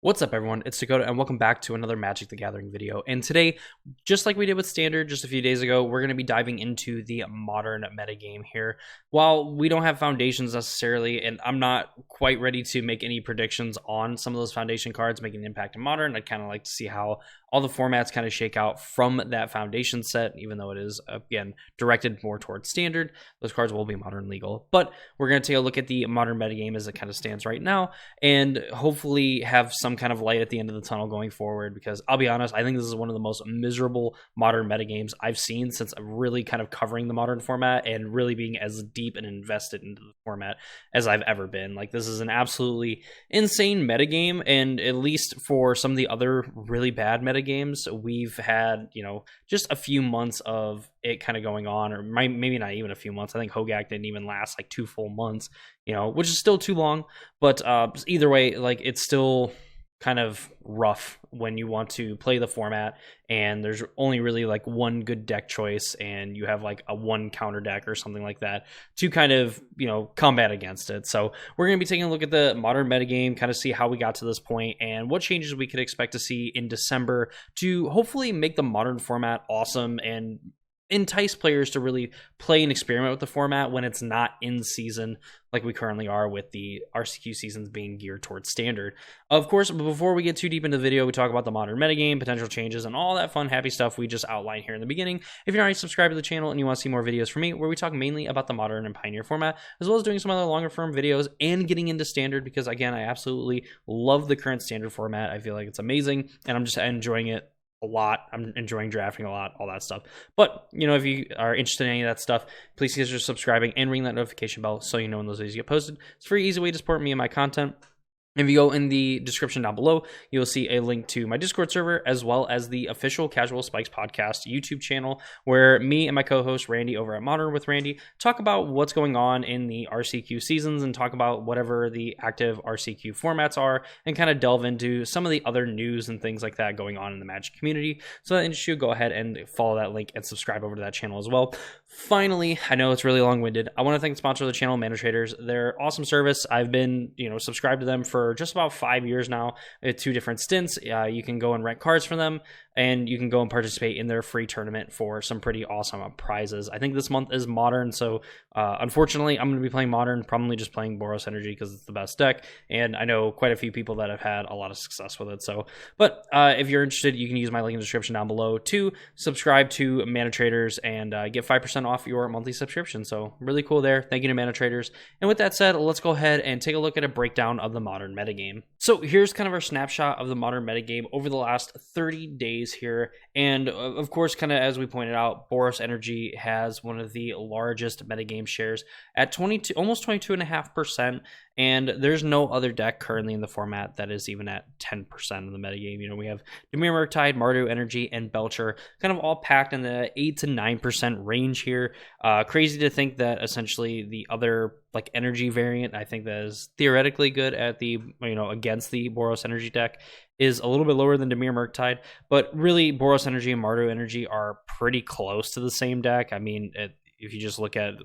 What's up, everyone? It's Dakota, and welcome back to another Magic the Gathering video. And today, just like we did with Standard just a few days ago, we're going to be diving into the Modern metagame here. While we don't have foundations necessarily, and I'm not quite ready to make any predictions on some of those foundation cards making an impact in Modern, I'd kind of like to see how all the formats kind of shake out from that foundation set, even though it is, again, directed more towards Standard. Those cards will be Modern legal. But we're going to take a look at the Modern metagame as it kind of stands right now, and hopefully have some kind of light at the end of the tunnel going forward, because I'll be honest, I think this is one of the most miserable Modern metagames I've seen since really kind of covering the Modern format and really being as deep and invested into the format as I've ever been. Like, this is an absolutely insane metagame, and at least for some of the other really bad metagames, we've had, just a few months of it kind of going on, or maybe not even a few months. I think Hogak didn't even last like 2 full months, which is still too long. But either way, like, it's still kind of rough when you want to play the format and there's only really like one good deck choice and you have like a one counter deck or something like that to kind of combat against it. So we're going to be taking a look at the Modern metagame, kind of see how we got to this point and what changes we could expect to see in December to hopefully make the Modern format awesome and entice players to really play and experiment with the format when it's not in season like we currently are, with the RCQ seasons being geared towards Standard. Of course, before we get too deep into the video, we talk about the Modern metagame, potential changes, and all that fun, happy stuff we just outlined here in the beginning. If you're not already subscribed to the channel and you want to see more videos from me, where we talk mainly about the Modern and Pioneer format, as well as doing some other longer form videos and getting into Standard, because again, I absolutely love the current Standard format. I feel like it's amazing, and I'm just enjoying it a lot. I'm enjoying drafting a lot, all that stuff. But, if you are interested in any of that stuff, please consider subscribing and ring that notification bell so you know when those videos get posted. It's a very easy way to support me and my content. If you go in the description down below, you'll see a link to my Discord server, as well as the official Casual Spikes podcast YouTube channel, where me and my co-host Randy over at Modern with Randy talk about what's going on in the RCQ seasons and talk about whatever the active RCQ formats are, and kind of delve into some of the other news and things like that going on in the Magic community. So that interests you, go ahead and follow that link and subscribe over to that channel as well. Finally, I know it's really long-winded, I want to thank the sponsor of the channel, ManaTraders. They're awesome service. I've been, subscribed to them for just about 5 years now at 2 different stints. You can go and rent cards from them, and you can go and participate in their free tournament for some pretty awesome prizes. I think this month is Modern, so unfortunately, I'm going to be playing Modern, probably just playing Boros Energy because it's the best deck, and I know quite a few people that have had a lot of success with it. But if you're interested, you can use my link in the description down below to subscribe to ManaTraders and get 5% off your monthly subscription. So really cool there. Thank you to ManaTraders. And with that said, let's go ahead and take a look at a breakdown of the Modern metagame. So here's kind of our snapshot of the Modern metagame over the last 30 days here. And of course, kind of as we pointed out, Boros Energy has one of the largest metagame shares at almost 22.5%. And there's no other deck currently in the format that is even at 10% of the metagame. We have Dimir Murktide, Mardu Energy, and Belcher kind of all packed in the 8 to 9% range here. Crazy to think that essentially the other like energy variant, I think that is theoretically good at the, against the Boros Energy deck, is a little bit lower than Dimir Murktide, but really Boros Energy and Mardu Energy are pretty close to the same deck. I mean, if you just look at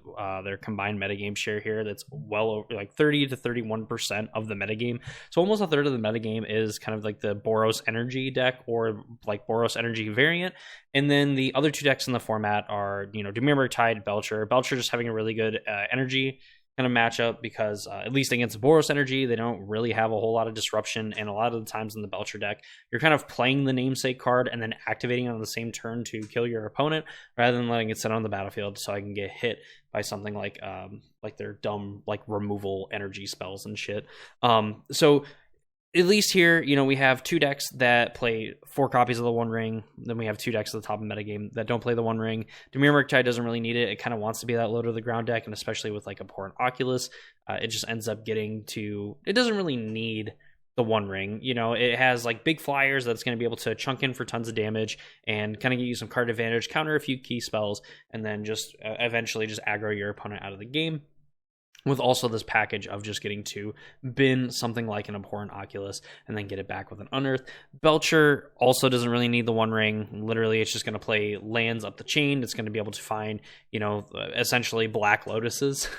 their combined metagame share here, that's well over like 30 to 31% of the metagame. So almost a third of the metagame is kind of like the Boros Energy deck or like Boros Energy variant. And then the other 2 decks in the format are, Dimir Murktide, Belcher. Belcher just having a really good energy kind of matchup because at least against Boros Energy, they don't really have a whole lot of disruption, and a lot of the times in the Belcher deck, you're kind of playing the namesake card and then activating it on the same turn to kill your opponent, rather than letting it sit on the battlefield so I can get hit by something like their dumb like removal energy spells and shit. So at least here, we have 2 decks that play 4 copies of the One Ring. Then we have 2 decks at the top of the metagame that don't play the One Ring. Dimir Murktide doesn't really need it. It kind of wants to be that low to the ground deck, and especially with like Abhorrent Oculus, it just ends up getting to... It doesn't really need the One Ring. It has like big flyers that's going to be able to chunk in for tons of damage and kind of give you some card advantage, counter a few key spells, and then just eventually just aggro your opponent out of the game, with also this package of just getting to bin something like an Abhorrent Oculus and then get it back with an Unearth. Belcher also doesn't really need the One Ring. Literally, it's just going to play lands up the chain. It's going to be able to find, essentially Black Lotuses.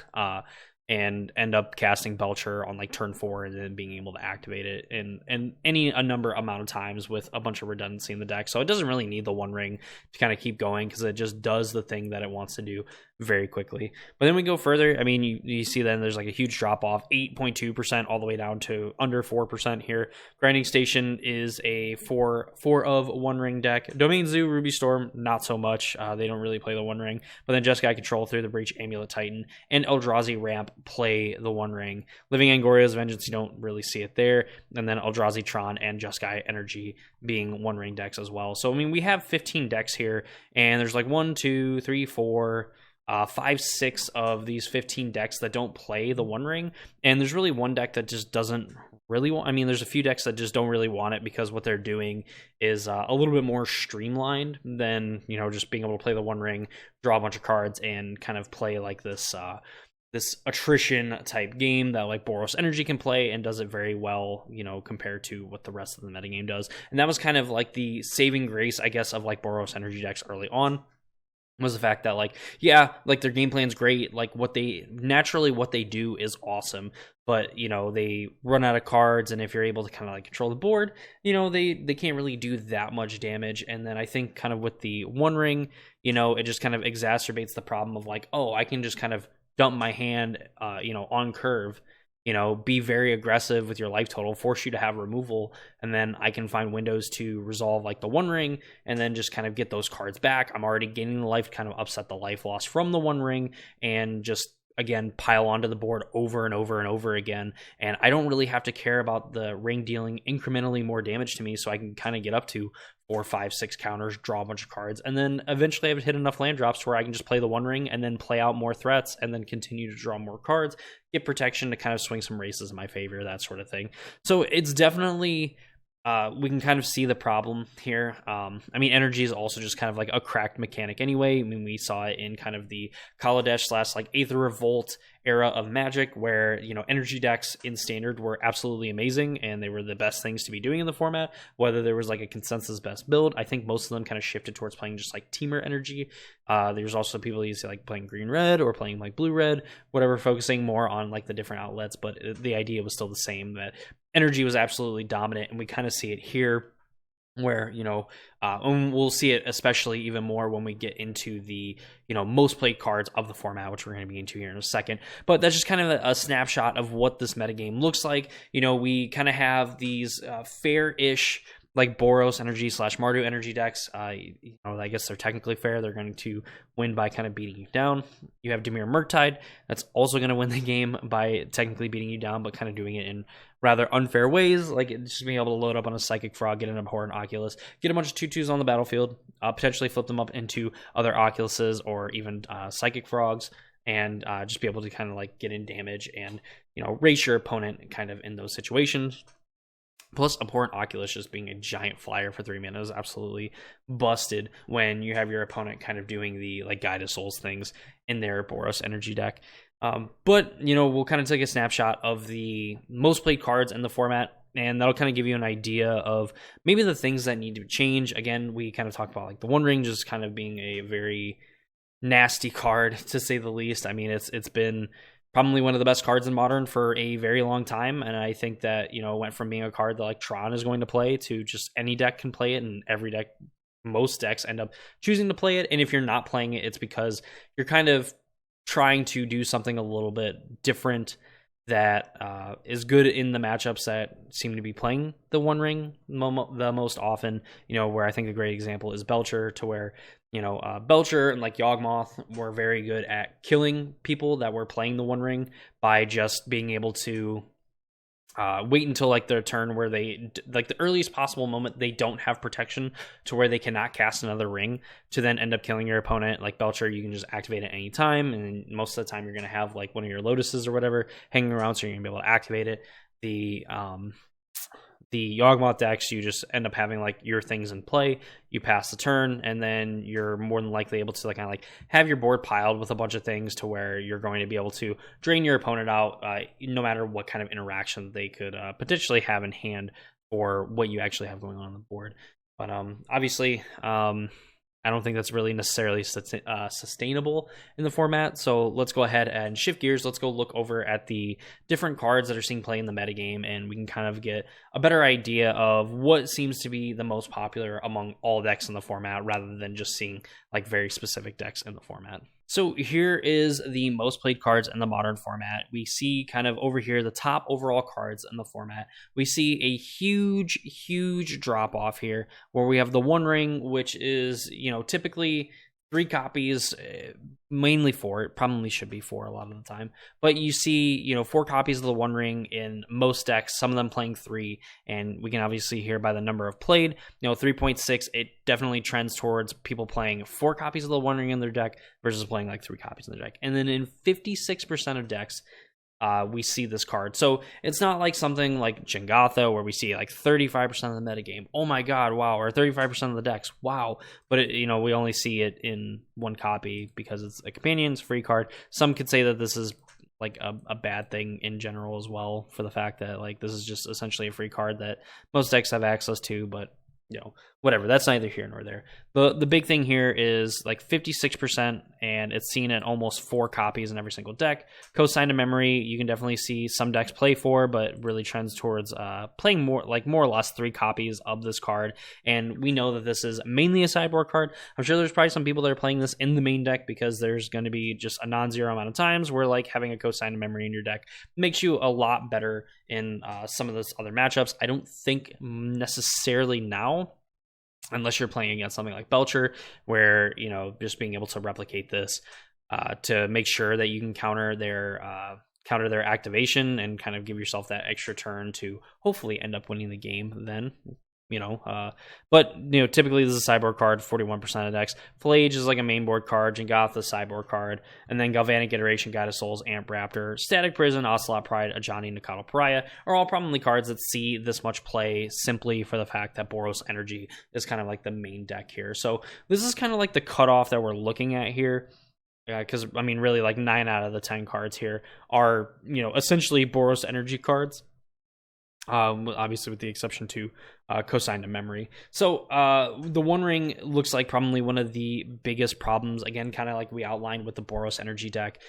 and end up casting Belcher on like turn 4 and then being able to activate it and a number amount of times with a bunch of redundancy in the deck. So it doesn't really need the One Ring to kind of keep going because it just does the thing that it wants to do very quickly. But then we go further. I mean, you see then there's like a huge drop off, 8.2% all the way down to under 4% here. Grinding Station is a 4 of One Ring deck. Domain Zoo, Ruby Storm, not so much. They don't really play the One Ring. But then Jeskai Control, Through the Breach, Amulet Titan, and Eldrazi Ramp play the One Ring. Living Angoria's Vengeance, you don't really see it there. And then Eldrazi Tron and Jeskai Energy being One Ring decks as well. So, I mean, we have 15 decks here, and there's like 1, 2, 3, 4... 5, 6 of these 15 decks that don't play the One Ring, and there's really one deck that just doesn't really want. I mean, there's a few decks that just don't really want it because what they're doing is a little bit more streamlined than, you know, just being able to play the One Ring, draw a bunch of cards, and kind of play like this attrition type game that like Boros Energy can play and does it very well, you know, compared to what the rest of the metagame does. And that was kind of like the saving grace, I guess, of like Boros Energy decks early on, was the fact that like, yeah, like their game plan's great, like what they do is awesome, but you know, they run out of cards, and if you're able to kind of like control the board, you know, they can't really do that much damage. And then I think kind of with the One Ring, you know, it just kind of exacerbates the problem of like, oh, I can just kind of dump my hand you know, on curve, you know, be very aggressive with your life total, force you to have removal, and then I can find windows to resolve like the One Ring, and then just kind of get those cards back. I'm already gaining the life, kind of upset the life loss from the One Ring, and just again pile onto the board over and over and over again. And I don't really have to care about the ring dealing incrementally more damage to me, so I can kind of get up to 4, 5, 6 counters, draw a bunch of cards, and then eventually I've hit enough land drops where I can just play the One Ring and then play out more threats and then continue to draw more cards, get protection to kind of swing some races in my favor, that sort of thing. So it's definitely we can kind of see the problem here. I mean, energy is also just kind of like a cracked mechanic anyway. I mean, we saw it in kind of the Kaladesh / like Aether Revolt era of Magic, where, you know, energy decks in Standard were absolutely amazing, and they were the best things to be doing in the format, whether there was like a consensus best build. I think most of them kind of shifted towards playing just like Teamer energy. There's also people who used to like playing green-red or playing like blue-red, whatever, focusing more on like the different outlets, but the idea was still the same, that energy was absolutely dominant, and we kind of see it here where, you know, and we'll see it especially even more when we get into the, you know, most played cards of the format, which we're going to be into here in a second. But that's just kind of a snapshot of what this metagame looks like. You know, we kind of have these fair-ish like Boros Energy / Mardu Energy decks. You know, I guess they're technically fair. They're going to win by kind of beating you down. You have Dimir Murktide. That's also going to win the game by technically beating you down, but kind of doing it in rather unfair ways, like just being able to load up on a Psychic Frog, get an Abhorrent Oculus, get a bunch of 2/2s on the battlefield, potentially flip them up into other Oculuses or even Psychic Frogs, and just be able to kind of like get in damage and, you know, race your opponent kind of in those situations. Plus, Abhorrent Oculus just being a giant flyer for 3 mana is absolutely busted when you have your opponent kind of doing the like Guide of Souls things in their Boros Energy deck. But, you know, we'll kind of take a snapshot of the most played cards in the format, and that'll kind of give you an idea of maybe the things that need to change. Again, we kind of talked about like the One Ring just kind of being a very nasty card, to say the least. I mean, it's been probably one of the best cards in Modern for a very long time, and I think that, you know, it went from being a card that like Tron is going to play to just any deck can play it, and every deck, most decks end up choosing to play it. And if you're not playing it, it's because you're kind of trying to do something a little bit different that is good in the matchups that seem to be playing the One Ring the most often. You know, where I think a great example is Belcher, to where, you know, Belcher and like Yawgmoth were very good at killing people that were playing the One Ring by just being able to wait until like their turn where they, like the earliest possible moment, they don't have protection to where they cannot cast another ring to then end up killing your opponent. Like Belcher, you can just activate it any time, and most of the time you're going to have like one of your Lotuses or whatever hanging around, so you're going to be able to activate it. The Yawgmoth decks, you just end up having like your things in play, you pass the turn, and then you're more than likely able to like kind of like have your board piled with a bunch of things to where you're going to be able to drain your opponent out, no matter what kind of interaction they could potentially have in hand or what you actually have going on the board. But obviously, I don't think that's really necessarily sustainable in the format. So let's go ahead and shift gears. Let's go look over at the different cards that are seeing play in the metagame, and we can kind of get a better idea of what seems to be the most popular among all decks in the format, rather than just seeing like very specific decks in the format. So here is the most played cards in the modern format. We see kind of over here the top overall cards in the format. We see a huge drop off here where we have the One Ring, which is, typically 3 copies, mainly 4. It probably should be 4 a lot of the time. But you see, 4 copies of the One Ring in most decks, some of them playing 3. And we can obviously hear by the number of played, 3.6, it definitely trends towards people playing 4 copies of the One Ring in their deck versus playing like 3 copies in their deck. And then in 56% of decks, we see this card. So it's not like something like Jengatha where we see like 35% of the metagame. Oh my god, wow. Or 35% of the decks. Wow. But we only see it in 1 copy because it's a companion, it's a free card. Some could say that this is like a bad thing in general as well, for the fact that like this is just essentially a free card that most decks have access to, but whatever, that's neither here nor there. The big thing here is like 56%, and it's seen in almost 4 copies in every single deck. Co-Sign to Memory, you can definitely see some decks play 4, but really trends towards playing more or less 3 copies of this card. And we know that this is mainly a sideboard card. I'm sure there's probably some people that are playing this in the main deck because there's going to be just a non-zero amount of times where like having a Co-Sign to Memory in your deck makes you a lot better in some of those other matchups. I don't think necessarily now, unless you're playing against something like Belcher, where just being able to replicate this to make sure that you can counter their activation and kind of give yourself that extra turn to hopefully end up winning the game then. But typically this is a sideboard card, 41% of decks. Flage is like a main board card, Jengatha sideboard card, and then Galvanic Iteration, Guide of Souls, Amp Raptor, Static Prison, Ocelot Pride, Ajani, Nikado Pariah are all probably cards that see this much play simply for the fact that Boros Energy is kind of like the main deck here. So this is kind of like the cutoff that we're looking at here. Because really like 9 out of the 10 cards here are essentially Boros Energy cards. Obviously with the exception to Co-Sign to Memory. So the One Ring looks like probably one of the biggest problems, again, kind of like we outlined with the Boros Energy deck.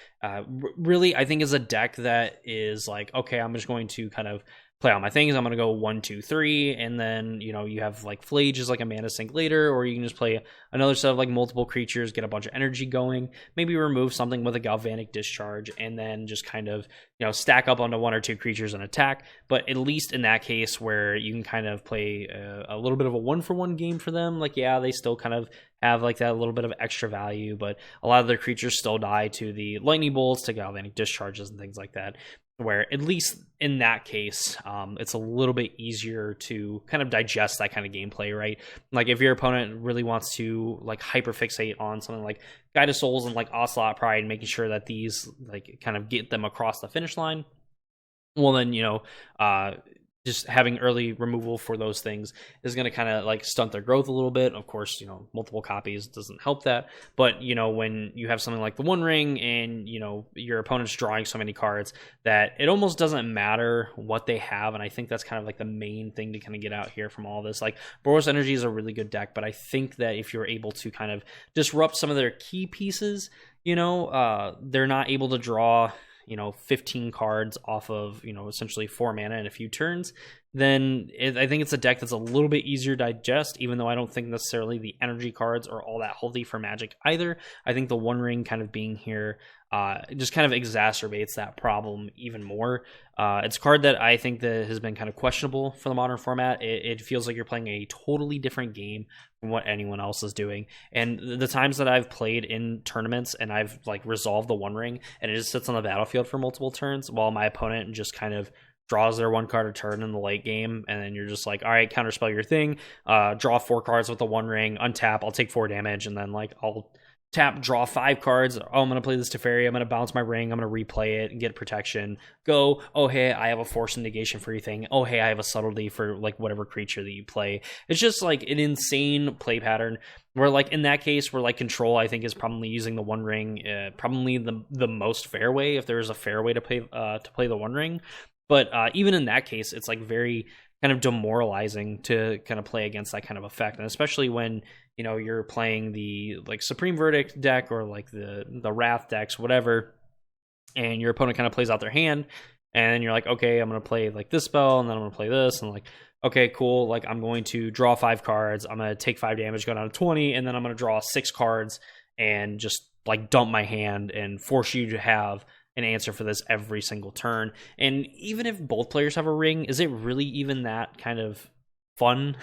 Really, I think is a deck that is like, okay, I'm just going to kind of play all my things. I'm going to go 1, 2, 3, and then you have like Flage is like a mana sink later, or you can just play another set of like multiple creatures, get a bunch of energy going, maybe remove something with a Galvanic Discharge, and then just kind of stack up onto 1 or 2 creatures and attack. But at least in that case where you can kind of play a little bit of a 1-for-1 game for them, like they still kind of have like that little bit of extra value, but a lot of their creatures still die to the lightning bolts, to Galvanic Discharges and things like that, where at least in that case it's a little bit easier to kind of digest that kind of gameplay, right? Like if your opponent really wants to like hyperfixate on something like Guide of Souls and like Ocelot Pride, making sure that these like kind of get them across the finish line, well then just having early removal for those things is going to kind of like stunt their growth a little bit. Of course, multiple copies doesn't help that. But, when you have something like the One Ring and, your opponent's drawing so many cards that it almost doesn't matter what they have. And I think that's kind of like the main thing to kind of get out here from all this. Like Boros Energy is a really good deck, but I think that if you're able to kind of disrupt some of their key pieces, they're not able to draw 15 cards off of, essentially 4 mana in a few turns, then I think it's a deck that's a little bit easier to digest, even though I don't think necessarily the energy cards are all that healthy for Magic either. I think the One Ring kind of being here just kind of exacerbates that problem even more. It's a card that I think that has been kind of questionable for the modern format. It feels like you're playing a totally different game from what anyone else is doing. And the times that I've played in tournaments and I've like resolved the One Ring and it just sits on the battlefield for multiple turns while my opponent just kind of draws their 1 card a turn in the late game, and then you're just like, all right, counterspell your thing, draw 4 cards with the One Ring, untap, I'll take 4 damage, and then like I'll tap, draw 5 cards. Oh, I'm going to play this Teferi. I'm going to bounce my ring. I'm going to replay it and get protection. Go, oh, hey, I have a force and negation for your thing. Oh, hey, I have a subtlety for like whatever creature that you play. It's just like an insane play pattern where like in that case where like control, I think, is probably using the One Ring, probably the most fair way, if there is a fair way to play the One Ring. But even in that case, it's like very kind of demoralizing to kind of play against that kind of effect, and especially when you're playing the like Supreme Verdict deck or like the Wrath decks, whatever, and your opponent kind of plays out their hand, and you're like, okay, I'm gonna play like this spell, and then I'm gonna play this, and like, okay, cool, like I'm going to draw 5 cards, I'm gonna take 5 damage, go down to 20, and then I'm gonna draw 6 cards and just like dump my hand and force you to have an answer for this every single turn. And even if both players have a ring, is it really even that kind of fun?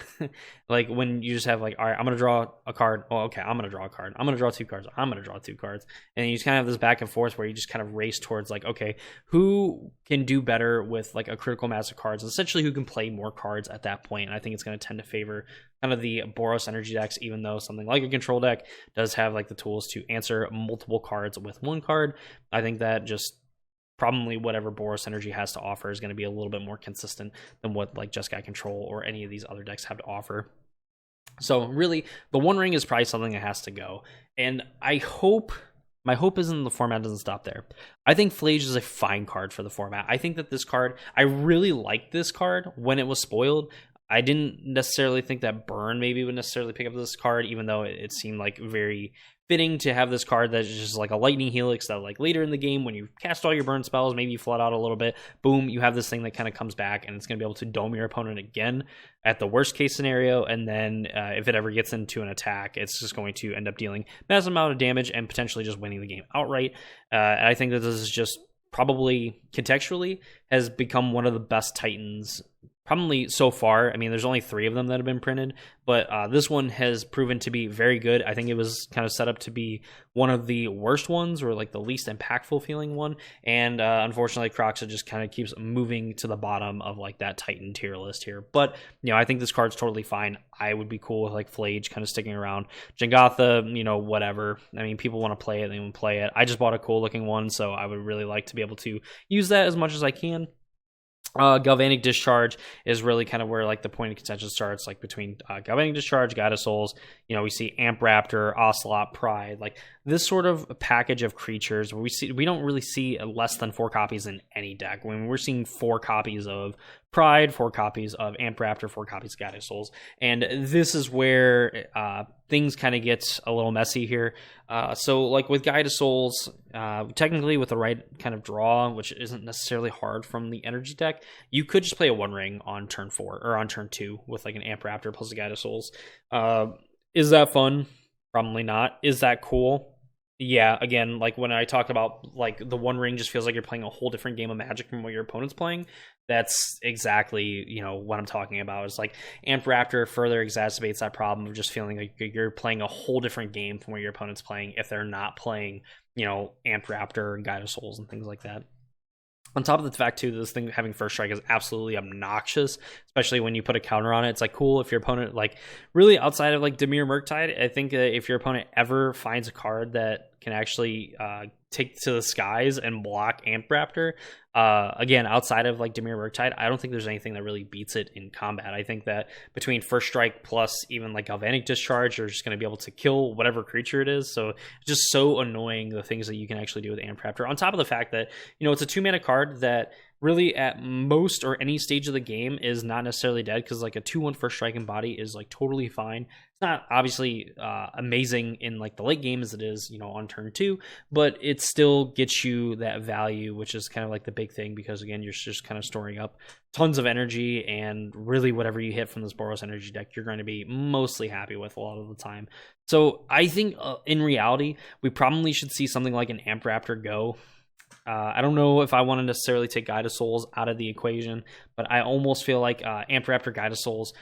Like when you just have like, all right, I'm gonna draw a card, oh okay, I'm gonna draw a card, I'm gonna draw 2 cards, I'm gonna draw 2 cards, and you just kind of have this back and forth where you just kind of race towards like, okay, who can do better with like a critical mass of cards, essentially who can play more cards at that point. And I think it's going to tend to favor kind of the Boros energy decks, even though something like a control deck does have like the tools to answer multiple cards with 1 card. I think that just probably whatever Boros Energy has to offer is going to be a little bit more consistent than what like Jeskai Control or any of these other decks have to offer. So really, the One Ring is probably something that has to go. And my hope isn't the format doesn't stop there. I think Flage is a fine card for the format. I think that this card, I really liked this card when it was spoiled. I didn't necessarily think that Burn maybe would necessarily pick up this card, even though it seemed like very fitting to have this card that's just like a lightning helix that like later in the game when you cast all your burn spells, maybe you flood out a little bit, boom, you have this thing that kind of comes back and it's going to be able to dome your opponent again at the worst case scenario. And then if it ever gets into an attack, it's just going to end up dealing massive amount of damage and potentially just winning the game outright. And I think that this is just probably contextually has become one of the best Titans probably so far. I mean, there's only 3 of them that have been printed, but this one has proven to be very good. I think it was kind of set up to be one of the worst ones, or like the least impactful feeling one. And unfortunately, Kroxa just kind of keeps moving to the bottom of like that Titan tier list here. But, I think this card's totally fine. I would be cool with like Flage kind of sticking around. Jengatha, whatever. I mean, people want to play it, they want to play it. I just bought a cool looking one, so I would really like to be able to use that as much as I can. Galvanic Discharge is really kind of where like the point of contention starts, like between Galvanic Discharge, Guide of Souls. We see Amp Raptor, Ocelot, Pride, like this sort of package of creatures where we don't really see less than 4 copies in any deck. When we're seeing 4 copies of Pride, 4 copies of Amp Raptor, 4 copies of Guide of Souls, and this is where things kind of get a little messy here. So like with Guide of Souls, technically with the right kind of draw, which isn't necessarily hard from the energy deck, you could just play a One Ring on turn 4 or on turn 2 with like an Amp Raptor plus a Guide of Souls. Is that fun? Probably not. Is that cool? Yeah, again, like when I talk about like the One Ring just feels like you're playing a whole different game of Magic from what your opponent's playing. That's exactly, what I'm talking about. It's like Amp Raptor further exacerbates that problem of just feeling like you're playing a whole different game from what your opponent's playing if they're not playing, Amp Raptor and Guide of Souls and things like that. On top of the fact, too, this thing having First Strike is absolutely obnoxious, especially when you put a counter on it. It's like, cool, if your opponent, like, really outside of, like, Dimir Murktide, I think if your opponent ever finds a card that can actually take to the skies and block Amp Raptor, again, outside of, like, Dimir Murktide, I don't think there's anything that really beats it in combat. I think that between First Strike plus even, like, Galvanic Discharge, you're just going to be able to kill whatever creature it is. So it's just so annoying, the things that you can actually do with Amp Raptor. On top of the fact that, it's a 2-mana card that really at most or any stage of the game is not necessarily dead, because like a 2/1 First Strike and body is like totally fine. It's not obviously amazing in like the late game as it is, on turn 2, but it still gets you that value, which is kind of like the big thing, because again, you're just kind of storing up tons of energy, and really whatever you hit from this Boros energy deck, you're going to be mostly happy with a lot of the time. So I think in reality, we probably should see something like an Amp Raptor go. I don't know if I want to necessarily take Guide of Souls out of the equation, but I almost feel like Amp Raptor, Guide of Souls,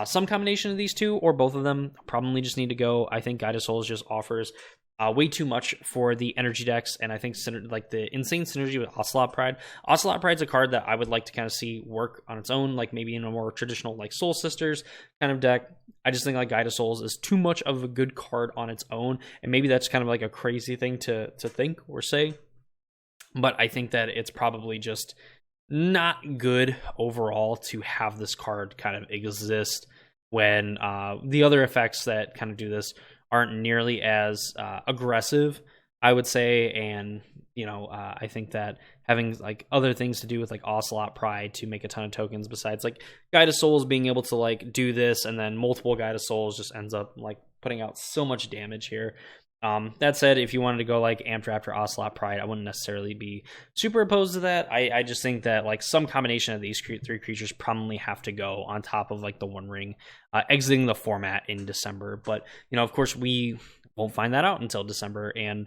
some combination of these two or both of them probably just need to go. I think Guide of Souls just offers way too much for the energy decks, and I think like the insane synergy with Ocelot Pride. Ocelot Pride's a card that I would like to kind of see work on its own, like maybe in a more traditional like Soul Sisters kind of deck. I just think like Guide of Souls is too much of a good card on its own, and maybe that's kind of like a crazy thing to think or say. But I think that it's probably just not good overall to have this card kind of exist when the other effects that kind of do this aren't nearly as aggressive. I would say. And I think that having like other things to do with like Ocelot Pride to make a ton of tokens besides like Guide of Souls, being able to like do this and then multiple Guide of Souls just ends up like putting out so much damage here. That said, if you wanted to go like Ampdraft or Ocelot Pride, I wouldn't necessarily be super opposed to that. I just think that like some combination of these three creatures probably have to go on top of like the One Ring exiting the format in December. But of course, we won't find that out until December. And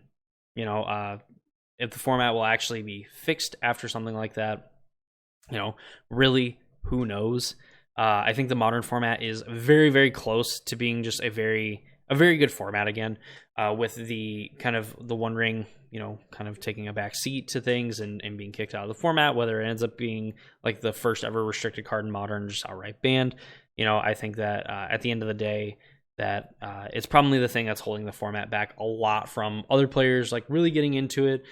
if the format will actually be fixed after something like that, really, who knows? I think the modern format is very, very close to being just a very good format again, with the kind of the One Ring, kind of taking a back seat to things and being kicked out of the format, whether it ends up being like the first ever restricted card in Modern, just outright banned. I think that at the end of the day, that it's probably the thing that's holding the format back a lot from other players like really getting into it.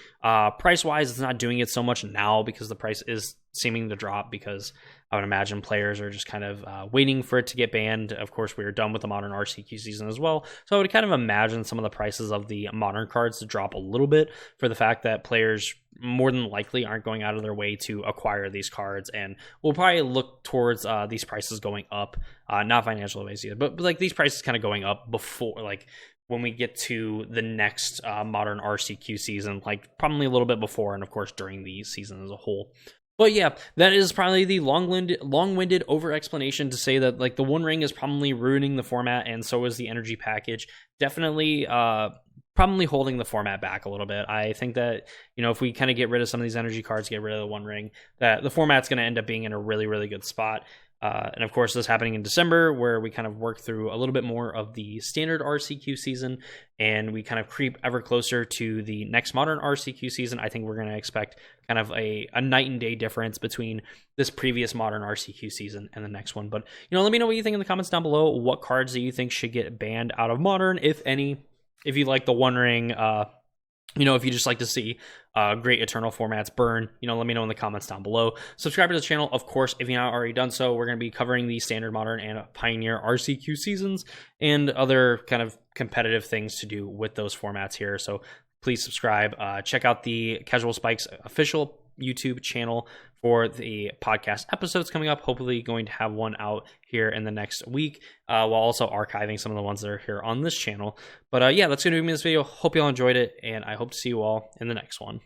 Price wise, it's not doing it so much now because the price is seeming to drop, because I would imagine players are just kind of waiting for it to get banned. Of course, we are done with the Modern RCQ season as well, so I would kind of imagine some of the prices of the Modern cards to drop a little bit, for the fact that players more than likely aren't going out of their way to acquire these cards, and we'll probably look towards these prices going up, not financial advice either, but like these prices kind of going up before, like when we get to the next Modern RCQ season, like probably a little bit before, and of course during the season as a whole. But yeah, that is probably the long-winded over-explanation to say that like the One Ring is probably ruining the format, and so is the energy package. Definitely probably holding the format back a little bit. I think that, if we kind of get rid of some of these energy cards, get rid of the One Ring, that the format's going to end up being in a really, really good spot. And of course, this happening in December, where we kind of work through a little bit more of the standard RCQ season, and we kind of creep ever closer to the next Modern RCQ season. I think we're going to expect kind of a night and day difference between this previous Modern RCQ season and the next one. But, let me know what you think in the comments down below. What cards do you think should get banned out of Modern, if any? If you like the One Ring, if you just like to see great Eternal formats burn, let me know in the comments down below. Subscribe to the channel, of course, if you've not already done so. We're going to be covering the Standard, Modern, and Pioneer RCQ seasons and other kind of competitive things to do with those formats here. So please subscribe. Check out the Casual Spikes official YouTube channel for the podcast episodes coming up. Hopefully going to have one out here in the next week, while also archiving some of the ones that are here on this channel. But yeah, that's going to be this video. Hope you all enjoyed it, and I hope to see you all in the next one.